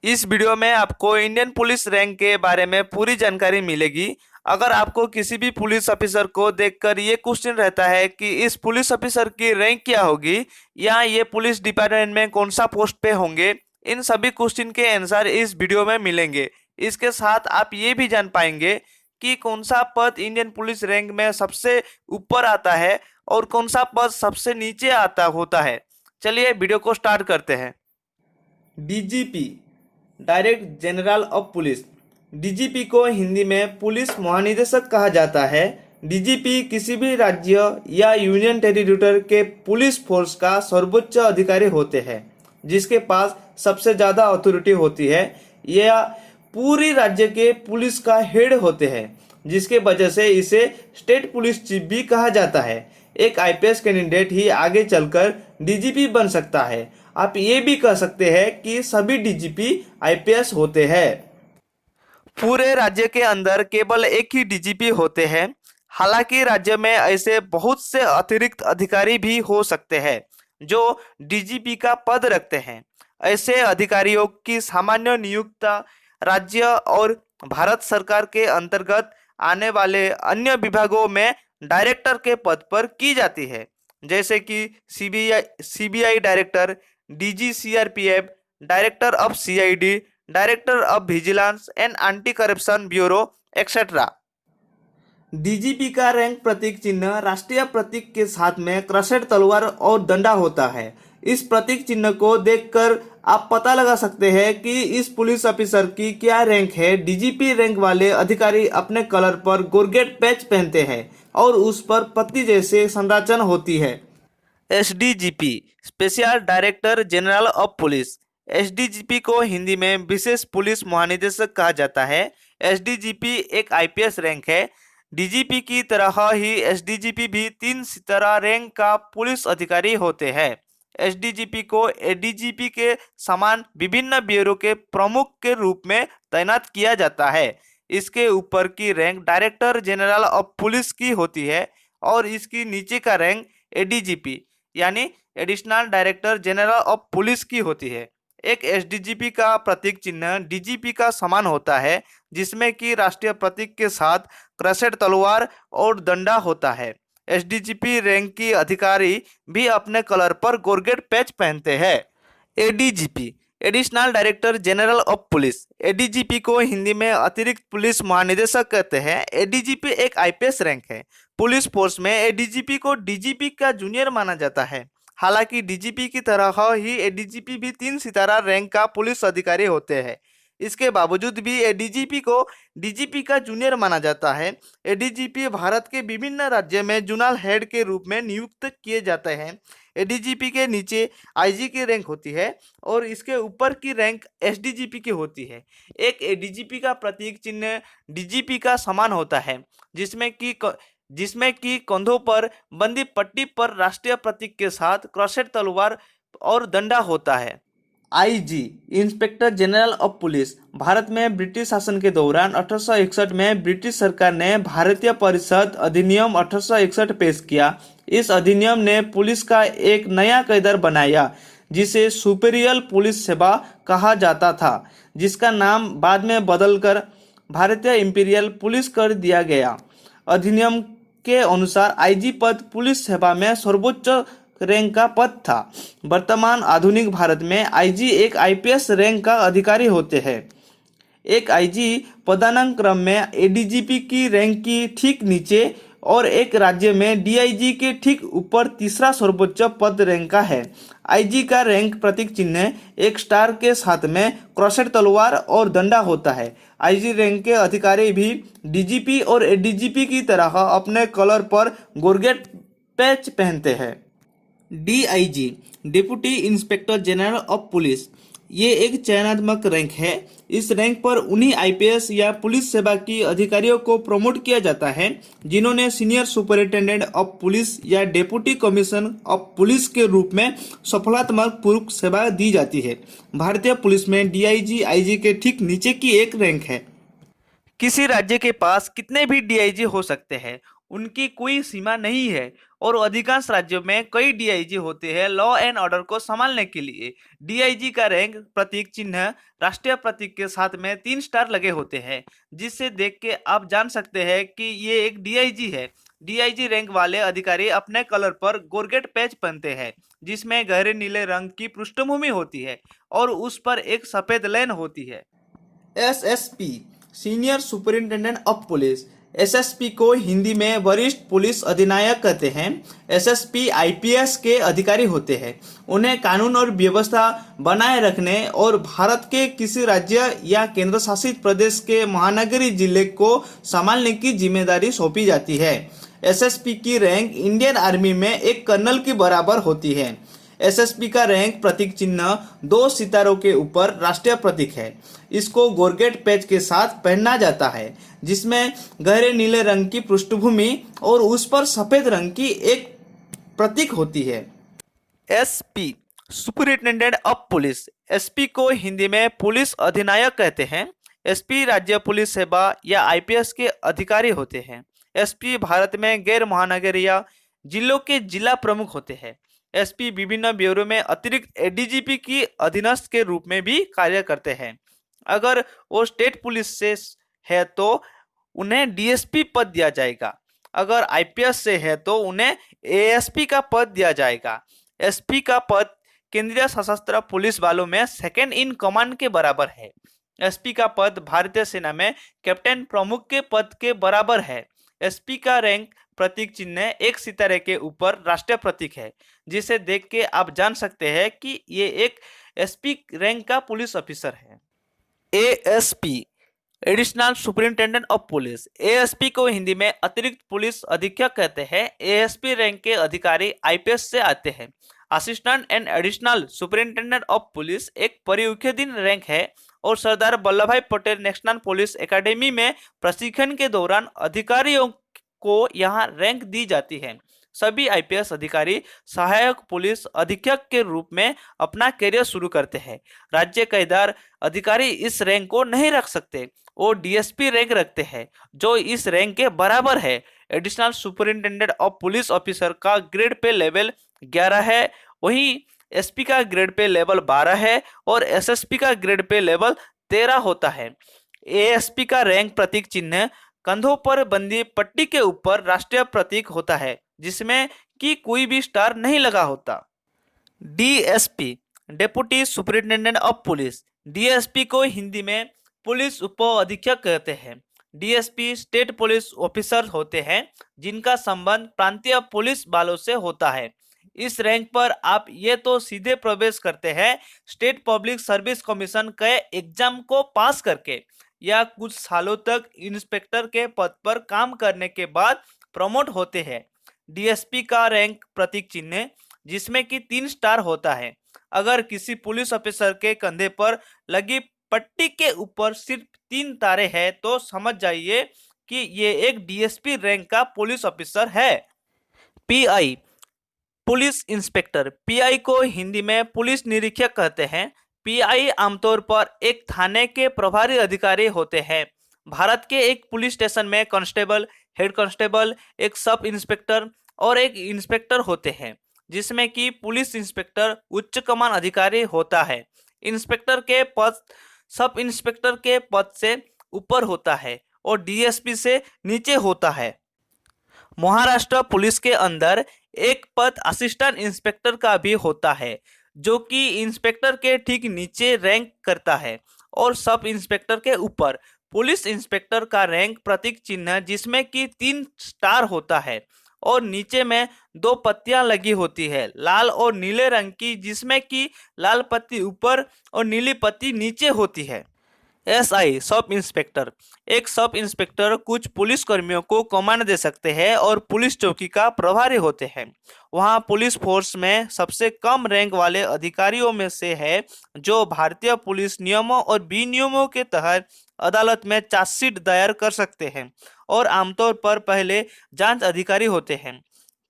इस वीडियो में आपको इंडियन पुलिस रैंक के बारे में पूरी जानकारी मिलेगी। अगर आपको किसी भी पुलिस ऑफिसर को देखकर ये क्वेश्चन रहता है कि इस पुलिस ऑफिसर की रैंक क्या होगी या ये पुलिस डिपार्टमेंट में कौन सा पोस्ट पे होंगे, इन सभी क्वेश्चन के आंसर इस वीडियो में मिलेंगे। इसके साथ आप ये भी जान पाएंगे कि कौन सा पद इंडियन पुलिस रैंक में सबसे ऊपर आता है और कौन सा पद सबसे नीचे आता होता है। चलिए वीडियो को स्टार्ट करते हैं। DGP, director general of police. DGP को हिंदी में पुलिस महानिदेशक कहा जाता है। डीजीपी किसी भी राज्य या यूनियन टेरिटरी के पुलिस फोर्स का सर्वोच्च अधिकारी होते हैं, जिसके पास सबसे ज्यादा अथॉरिटी होती है। यह पूरी राज्य के पुलिस का हेड होते हैं, जिसके वजह से इसे स्टेट पुलिस चीफ भी कहा जाता है। एक आईपीएस कैंडिडेट ही आगे चलकर डीजीपी बन सकता है। आप ये भी कह सकते हैं कि सभी डीजीपी आईपीएस होते हैं। पूरे राज्य के अंदर केवल एक ही डीजीपी होते हैं। हालांकि राज्य में ऐसे बहुत से अतिरिक्त अधिकारी भी हो सकते हैं जो डीजीपी का पद रखते हैं। ऐसे अधिकारियों की सामान्य नियुक्ति राज्य और भारत सरकार के अंतर्गत आने वाले अन्य विभागों में डायरेक्टर के पद पर की जाती है, जैसे कि CBI director, DG CRPF, director of CID, director of vigilance and anti corruption bureau etcetera. DGP का रैंक प्रतीक चिन्ह राष्ट्रीय प्रतीक के साथ में क्रसेड तलवार और डंडा होता है। इस प्रतीक चिन्ह को देखकर आप पता लगा सकते हैं कि इस पुलिस ऑफिसर की क्या रैंक है। डीजीपी रैंक वाले अधिकारी अपने कलर पर गोरगेट पैच पहनते हैं और उस पर पत्ती जैसे संरचना होती है। SDGP, special director general of police. SDGP को हिंदी में विशेष पुलिस महानिदेशक कहा जाता है। एसडीजीपी एक आईपीएस रैंक है। डीजीपी की तरह ही एसडीजीपी भी 3 सितारा रैंक का पुलिस अधिकारी होते हैं। एसडीजीपी को एडीजीपी के समान विभिन्न ब्यूरो के प्रमुख के रूप में तैनात किया जाता है। इसके ऊपर की rank director general of police की होती है और इसकी नीचे का रैंक एडीजीपी यानी additional director general of police की होती है। एक एसडीजीपी का प्रतीक चिन्ह डीजीपी का समान होता है, जिसमें कि राष्ट्रीय प्रतीक के साथ क्रसेड तलवार और डंडा होता है। एसडीजीपी रैंक की अधिकारी भी अपने कलर पर गोरगेट पैच पहनते हैं। ADGP, additional director general of police. ADGP को हिंदी में अतिरिक्त पुलिस महानिदेशक कहते हैं। एडीजीपी एक आईपीएस रैंक है। पुलिस फोर्स में एडीजीपी को डीजीपी का जूनियर माना जाता है। हालांकि डीजीपी की तरह ही एडीजीपी भी 3 सितारा रैंक का पुलिस अधिकारी होते हैं। इसके बावजूद भी एडीजीपी को डीजीपी का जूनियर माना जाता है। एडीजीपी भारत के विभिन्न राज्य में जोनल हेड के रूप में नियुक्त किए जाते हैं। एडीजीपी के नीचे आईजी की रैंक होती है और इसके ऊपर की रैंक एसडीजीपी की होती है। एक एडीजीपी का प्रतीक चिन्ह डीजीपी का समान होता है, जिसमें कि कंधों पर बंदी पट्टी पर राष्ट्रीय प्रतीक के साथ क्रसेड तलवार और डंडा होता है। IG, inspector general of police. Bharat में ब्रिटिश शासन के दौरान 1861 में ब्रिटिश सरकार ने भारतीय परिषद अधिनियम 1861 पेश किया। इस अधिनियम ने पुलिस का एक नया कायदा बनाया, जिसे सुपीरियर पुलिस सेवा कहा जाता था, जिसका नाम बाद में बदलकर भारतीय इंपीरियल पुलिस कर दिया गया। अधिनियम के अनुसार आईजी पद पुलिस सेवा में सर्वोच्च रैंक का पद था। वर्तमान आधुनिक भारत में आईजी एक आईपीएस रैंक का अधिकारी होते हैं। एक आईजी पदानुक्रम क्रम में एडीजीपी की रैंक की ठीक नीचे और एक राज्य में डीआईजी के ठीक ऊपर तीसरा सर्वोच्च पद रैंक का है। आईजी का रैंक प्रतीक चिन्ह एक स्टार के साथ में क्रसेड तलवार और डंडा होता है। आईजी रैंक के अधिकारी भी डीजीपी और एडीजीपी की तरह अपने कलर पर गोरगेट पैच पहनते हैं। DIG, deputy inspector general of police. ये एक चयनात्मक रैंक है। इस रैंक पर उन्हीं आईपीएस या पुलिस सेवा की अधिकारियों को प्रमोट किया जाता है जिन्होंने सीनियर सुपरिटेंडेंट ऑफ पुलिस या डेप्यूटी कमिश्नर ऑफ पुलिस के रूप में सफलतापूर्वक पूर्व सेवा दी जाती है। भारतीय पुलिस में डीआईजी आईजी के ठीक नीचे की एक रैंक है। किसी राज्य के पास कितने भी डीआईजी हो सकते हैं, उनकी कोई सीमा नहीं है और अधिकांश राज्यों में कई डीआईजी होते हैं लॉ एंड ऑर्डर को संभालने के लिए। डीआईजी का रैंक प्रतीक चिन्ह राष्ट्रीय प्रतीक के साथ में 3 स्टार लगे होते हैं, जिससे देख के आप जान सकते हैं कि ये एक डीआईजी है। डीआईजी रैंक वाले अधिकारी अपने कलर पर गोरगेट पैच पहनते हैं, जिसमें गहरे नीले रंग की पृष्ठभूमि होती है और उस पर एक सफेद लाइन होती है। SSP senior superintendent of police. SSP को हिंदी में वरिष्ठ पुलिस अधिनायक कहते हैं। एसएसपी आईपीएस के अधिकारी होते हैं। उन्हें कानून और व्यवस्था बनाए रखने और भारत के किसी राज्य या केंद्र शासित प्रदेश के महानगरीय जिले को संभालने की जिम्मेदारी सौंपी जाती है। एसएसपी की रैंक इंडियन आर्मी में एक कर्नल के बराबर होती है। एसएसपी का रैंक प्रतीक चिन्ह 2 सितारों के ऊपर राष्ट्रीय प्रतीक है। इसको गोरगेट पैच के साथ पहना जाता है, जिसमें गहरे नीले रंग की पृष्ठभूमि और उस पर सफेद रंग की एक प्रतीक होती है। SP superintendent of police. SP को हिंदी में पुलिस अधिनायक कहते हैं। एसपी राज्य पुलिस सेवा या आईपीएस के अधिकारी होते हैं। एसपी भारत में गैर महानगरीय जिलों के जिला प्रमुख होते हैं। एसपी विभिन्न ब्यूरो में अतिरिक्त एडीजीपी की अधीनस्थ के रूप में भी कार्य करते हैं। अगर वो स्टेट पुलिस से है तो उन्हें डीएसपी पद दिया जाएगा। अगर आईपीएस से है तो उन्हें एएसपी का पद दिया जाएगा। एसपी का पद केंद्रीय सशस्त्र पुलिस बलों में सेकंड इन कमांड के बराबर है। एसपी का पद भारतीय सेना में कैप्टन प्रमुख के पद के बराबर है। एसपी का रैंक प्रतीक चिन्ह 1 सितारे के ऊपर राष्ट्रीय प्रतीक है, जिसे देख के आप जान सकते हैं कि ये एक एसपी रैंक का पुलिस ऑफिसर है। ASP additional superintendent of police. ASP को हिंदी में अतिरिक्त पुलिस अधीक्षक कहते हैं। एएसपी रैंक के अधिकारी आईपीएस से आते हैं। Assistant and additional superintendent of police एक परिवीक्षाधीन रैंक है और सरदार वल्लभ भाई पटेल नेशनल पुलिस एकेडमी में प्रशिक्षण के दौरान अधिकारियों को यहाँ रैंक दी जाती है। सभी आईपीएस अधिकारी सहायक पुलिस अधीक्षक के रूप में अपना करियर शुरू करते हैं। राज्य कायदेदार अधिकारी इस रैंक को नहीं रख सकते, वो डीएसपी रैंक रखते हैं, जो इस रैंक के बराबर है। Additional superintendent of police officer का ग्रेड पे लेवल 11 है, वहीं एसपी का ग्रेड पे लेवल 12 है और एसएसपी का ग्रेड पे लेवल 13 होता है। एएसपी का रैंक प्रतीक चिन्ह कंधों पर बंदी पट्टी के ऊपर राष्ट्रीय प्रतीक होता है, जिसमें कि कोई भी स्टार नहीं लगा होता। DSP deputy superintendent of police. DSP को हिंदी में पुलिस उप अधीक्षक कहते हैं। डीएसपी स्टेट पुलिस ऑफिसर होते हैं, जिनका संबंध प्रांतीय पुलिस बलों से होता है। इस रैंक पर आप ये तो सीधे प्रवेश करते हैं स्टेट पब्लिक सर्विस कमीशन के एग्जाम को पास करके या कुछ सालों तक इंस्पेक्टर के पद पर काम करने के बाद प्रमोट होते हैं। डीएसपी का रैंक प्रतीक चिन्ह जिसमें कि 3 स्टार होता है। अगर किसी पुलिस ऑफिसर के कंधे पर लगी पट्टी के ऊपर सिर्फ 3 तारे हैं तो समझ जाइए कि ये एक डीएसपी रैंक का पुलिस ऑफिसर है। Pi police inspector. पीआई को हिंदी में पुलिस निरीक्षक कहते हैं। पीआई आमतौर पर एक थाने के प्रभारी अधिकारी होते हैं। भारत के एक पुलिस स्टेशन में कांस्टेबल, हेड कांस्टेबल, एक सब इंस्पेक्टर और एक इंस्पेक्टर होते हैं, जिसमें कि पुलिस इंस्पेक्टर उच्च कमान अधिकारी होता है। इंस्पेक्टर के पद सब इंस्पेक्टर के पद से ऊपर होता है और डीएसपी से नीचे होता है। महाराष्ट्र पुलिस के अंदर एक पद असिस्टेंट इंस्पेक्टर का भी होता है, जो कि इंस्पेक्टर के ठीक नीचे रैंक करता है और सब इंस्पेक्टर के ऊपर। पुलिस इंस्पेक्टर का रैंक प्रतीक चिन्ह जिसमें कि 3 स्टार होता है और नीचे में 2 पत्तियां लगी होती है, लाल और नीले रंग की, जिसमें कि लाल पत्ती ऊपर और नीली पत्ती नीचे होती है। SI sub inspector. एक सब इंस्पेक्टर कुछ पुलिस कर्मियों को कमांड दे सकते हैं और पुलिस चौकी का प्रभारी होते हैं। वहां पुलिस फोर्स में सबसे कम रैंक वाले अधिकारियों में से है, जो भारतीय पुलिस नियमों और विनियमों के तहत अदालत में चार्जशीट दायर कर सकते हैं और आमतौर पर पहले जांच अधिकारी होते हैं।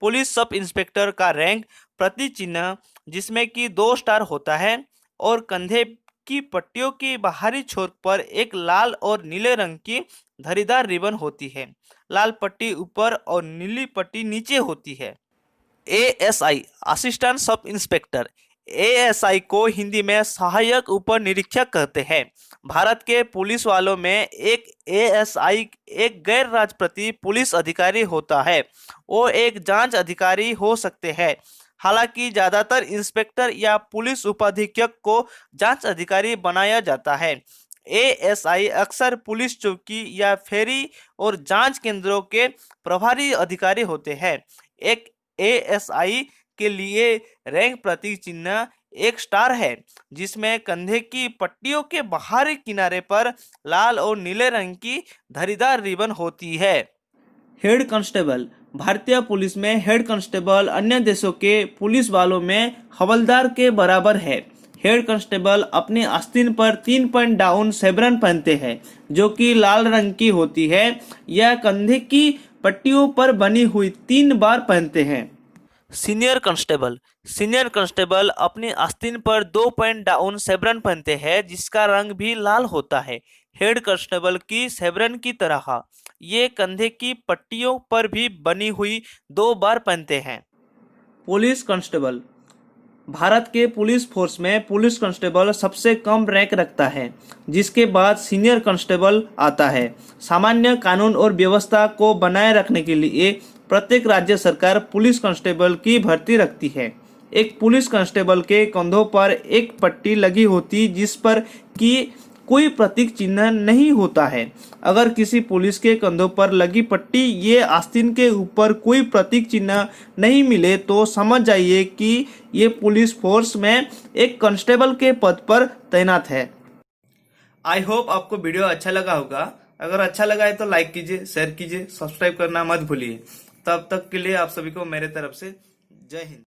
पुलिस सब इंस्पेक्टर का रैंक प्रतीक चिन्ह जिसमें कि 2 स्टार होता है और कंधे की पट्टियों की बाहरी छोर पर एक लाल और नीले रंग की धरीदार रिबन होती है। लाल पट्टी ऊपर और नीली पट्टी नीचे होती है। ASI assistant sub inspector. ASI को हिंदी में सहायक उप निरीक्षक कहते हैं। भारत के पुलिस वालों में एक एएसआई एक गैर राजप्रति पुलिस अधिकारी होता है। वो एक जांच अधिकारी हो सकते हैं। हालांकि ज्यादातर इंस्पेक्टर या पुलिस उपाधीक्षक को जांच अधिकारी बनाया जाता है। एएसआई अक्सर पुलिस चौकी या फेरी और जांच केंद्रों के प्रभारी अधिकारी होते हैं। एक एएसआई के लिए रैंक प्रतीक चिन्ह एक स्टार है, जिसमें कंधे की पट्टियों के बाहरी किनारे पर लाल और नीले रंग की धारीदार रिबन होती है। Head constable. भारतीय पुलिस में हेड कांस्टेबल अन्य देशों के पुलिस वालों में हवलदार के बराबर है। हेड कांस्टेबल अपने आस्तीन पर 3 पॉइंट डाउन शेवरन पहनते हैं, जो कि लाल रंग की होती है, या कंधे की पट्टियों पर बनी हुई 3 बार पहनते हैं। Senior constable. सीनियर कांस्टेबल अपनी आस्तीन पर 2 पॉइंट डाउन शेवरन पहनते हैं, जिसका रंग भी लाल होता है। हेड कांस्टेबल की शेवरन की तरह ये कंधे की पट्टियों पर भी बनी हुई 2 बार पहनते हैं। Police constable. भारत के पुलिस फोर्स में पुलिस कांस्टेबल सबसे कम रैंक रखता है, जिसके बाद सीनियर कांस्टेबल आता है। सामान्य कानून और व्यवस्था को बनाए रखने के लिए प्रत्येक राज्य सरकार पुलिस कांस्टेबल की भर्ती रखती है। एक पुलिस कांस्टेबल के कंधों पर एक पट्टी लगी होती, जिस पर कि कोई प्रतीक चिन्ह नहीं होता है। अगर किसी पुलिस के कंधों पर लगी पट्टी ये आस्तीन के ऊपर कोई प्रतीक चिन्ह नहीं मिले तो समझ जाइए कि ये पुलिस फोर्स में एक कांस्टेबल के पद पर तैनात है। आई होप आपको वीडियो अच्छा लगा होगा। अगर अच्छा लगा है तो लाइक कीजिए, शेयर कीजिए, सब्सक्राइब करना मत भूलिए। तब तक के लिए आप सभी को मेरे तरफ से जय हिंद।